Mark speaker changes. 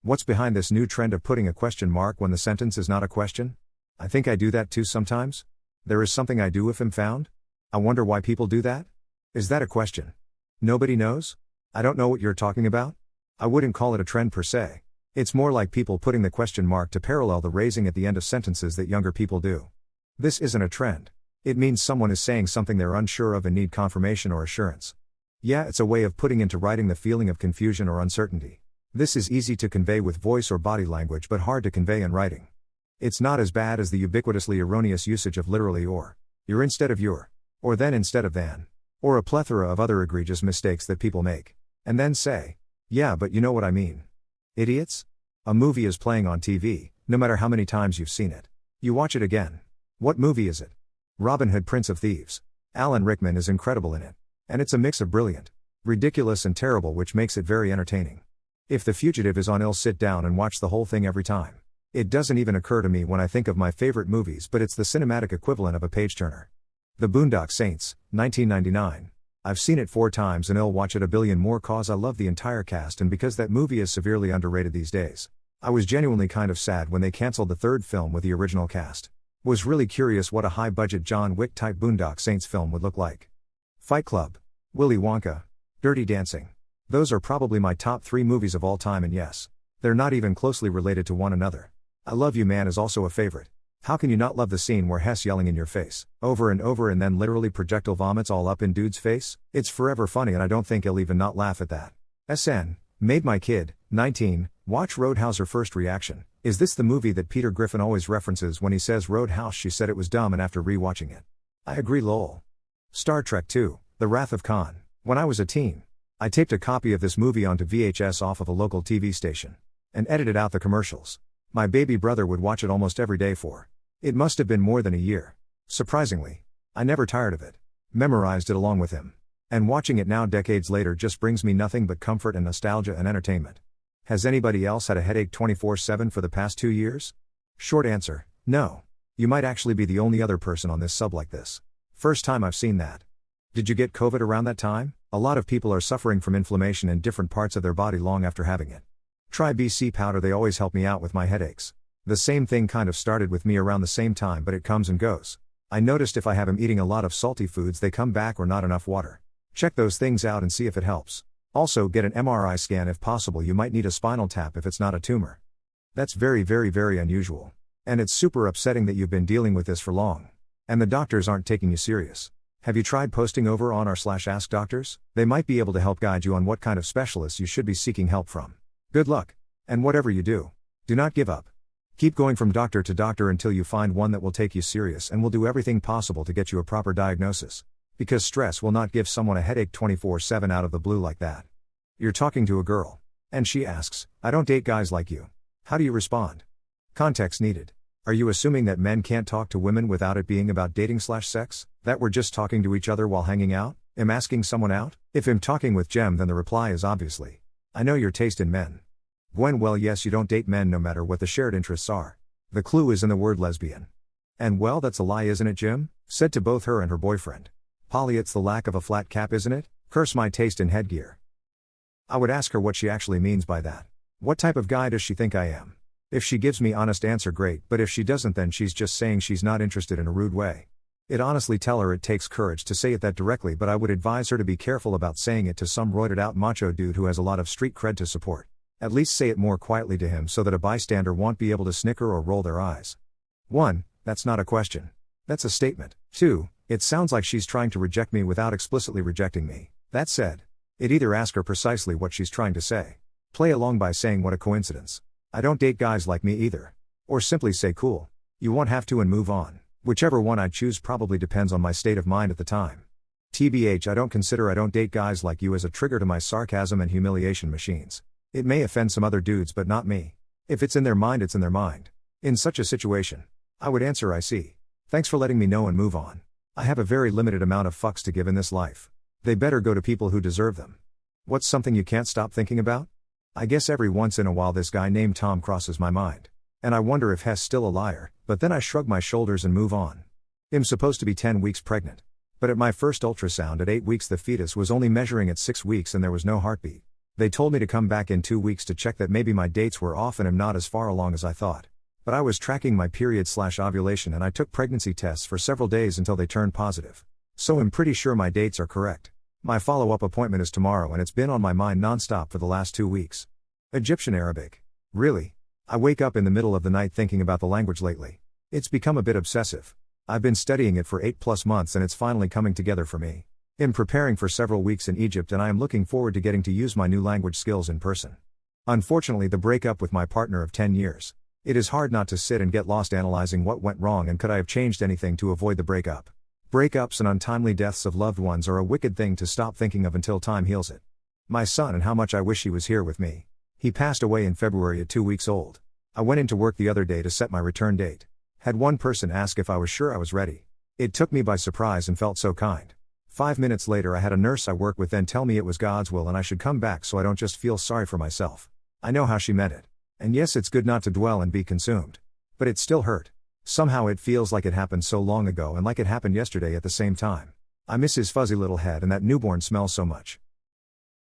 Speaker 1: What's behind this new trend of putting a question mark when the sentence is not a question? I think I do that too sometimes. There is something I do if I'm found? I wonder why people do that? Is that a question? Nobody knows? I don't know what you're talking about? I wouldn't call it a trend per se. It's more like people putting the question mark to parallel the raising at the end of sentences that younger people do. This isn't a trend. It means someone is saying something they're unsure of and need confirmation or assurance. Yeah, it's a way of putting into writing the feeling of confusion or uncertainty. This is easy to convey with voice or body language but hard to convey in writing. It's not as bad as the ubiquitously erroneous usage of literally or, you're instead of your, or then instead of than, or a plethora of other egregious mistakes that people make. And then say, yeah, but you know what I mean. Idiots? A movie is playing on TV, no matter how many times you've seen it. You watch it again. What movie is it? Robin Hood, Prince of Thieves. Alan Rickman is incredible in it. And it's a mix of brilliant, ridiculous and terrible, which makes it very entertaining. If The Fugitive is on, I'll sit down and watch the whole thing every time. It doesn't even occur to me when I think of my favorite movies, but it's the cinematic equivalent of a page-turner. The Boondock Saints, 1999. I've seen it 4 times and I'll watch it a billion more cause I love the entire cast and because that movie is severely underrated these days. I was genuinely kind of sad when they cancelled the 3rd film with the original cast. Was really curious what a high-budget John Wick-type Boondock Saints film would look like. Fight Club. Willy Wonka. Dirty Dancing. Those are probably my top 3 movies of all time, and yes, they're not even closely related to one another. I Love You Man is also a favorite. How can you not love the scene where Hess yelling in your face, over and over and then literally projectile vomits all up in dude's face? It's forever funny and I don't think he'll even not laugh at that. SN. Made my kid, 19, watch Roadhouse. Her first reaction, is this the movie that Peter Griffin always references when he says Roadhouse? She said it was dumb and after rewatching it. I agree lol. Star Trek II, The Wrath of Khan. When I was a teen, I taped a copy of this movie onto VHS off of a local TV station. And edited out the commercials. My baby brother would watch it almost every day for, it must have been more than a year. Surprisingly, I never tired of it. Memorized it along with him. And watching it now decades later just brings me nothing but comfort and nostalgia and entertainment. Has anybody else had a headache 24/7 for the past 2 years? Short answer, no. You might actually be the only other person on this sub like this. First time I've seen that. Did you get COVID around that time? A lot of people are suffering from inflammation in different parts of their body long after having it. Try BC powder, they always help me out with my headaches. The same thing kind of started with me around the same time, but it comes and goes. I noticed if I have eating a lot of salty foods they come back or not enough water. Check those things out and see if it helps. Also get an MRI scan if possible, you might need a spinal tap if it's not a tumor. That's very unusual. And it's super upsetting that you've been dealing with this for long. And the doctors aren't taking you serious. Have you tried posting over on r/ask doctors? They might be able to help guide you on what kind of specialists you should be seeking help from. Good luck. And whatever you do, do not give up. Keep going from doctor to doctor until you find one that will take you serious and will do everything possible to get you a proper diagnosis. Because stress will not give someone a headache 24/7 out of the blue like that. You're talking to a girl. And she asks, I don't date guys like you. How do you respond? Context needed. Are you assuming that men can't talk to women without it being about dating/sex? That we're just talking to each other while hanging out? Am asking someone out? If I'm talking with Jem, then the reply is obviously, I know your taste in men. Gwen, well yes, you don't date men no matter what the shared interests are. The clue is in the word lesbian. And well, that's a lie, isn't it, Jim? Said to both her and her boyfriend. Polly, it's the lack of a flat cap, isn't it? Curse my taste in headgear. I would ask her what she actually means by that. What type of guy does she think I am? If she gives me honest answer, great, but if she doesn't, then she's just saying she's not interested in a rude way. I'd honestly tell her it takes courage to say it that directly, but I would advise her to be careful about saying it to some roided out macho dude who has a lot of street cred to support. At least say it more quietly to him so that a bystander won't be able to snicker or roll their eyes. 1. That's not a question. That's a statement. 2. It sounds like she's trying to reject me without explicitly rejecting me. That said, I'd either ask her precisely what she's trying to say. Play along by saying what a coincidence. I don't date guys like me either. Or simply say cool. You won't have to and move on. Whichever one I choose probably depends on my state of mind at the time. TBH, I don't consider I don't date guys like you as a trigger to my sarcasm and humiliation machines. It may offend some other dudes but not me. If it's in their mind, it's in their mind. In such a situation, I would answer I see. Thanks for letting me know and move on. I have a very limited amount of fucks to give in this life. They better go to people who deserve them. What's something you can't stop thinking about? I guess every once in a while this guy named Tom crosses my mind. And I wonder if Hess still a liar, but then I shrug my shoulders and move on. I'm supposed to be 10 weeks pregnant. But at my first ultrasound at 8 weeks the fetus was only measuring at 6 weeks and there was no heartbeat. They told me to come back in 2 weeks to check that maybe my dates were off and am not as far along as I thought. But I was tracking my period/ovulation and I took pregnancy tests for several days until they turned positive. So I'm pretty sure my dates are correct. My follow-up appointment is tomorrow and it's been on my mind non-stop for the last 2 weeks. Egyptian Arabic. Really? I wake up in the middle of the night thinking about the language lately. It's become a bit obsessive. I've been studying it for 8+ months and it's finally coming together for me. I'm preparing for several weeks in Egypt and I am looking forward to getting to use my new language skills in person. Unfortunately, the breakup with my partner of 10 years. It is hard not to sit and get lost analyzing what went wrong and could I have changed anything to avoid the breakup. Breakups and untimely deaths of loved ones are a wicked thing to stop thinking of until time heals it. My son and how much I wish he was here with me. He passed away in February at 2 weeks old. I went into work the other day to set my return date. Had one person ask if I was sure I was ready. It took me by surprise and felt so kind. 5 minutes later I had a nurse I work with then tell me it was God's will and I should come back so I don't just feel sorry for myself. I know how she meant it. And yes, it's good not to dwell and be consumed. But it still hurt. Somehow it feels like it happened so long ago and like it happened yesterday at the same time. I miss his fuzzy little head and that newborn smell so much.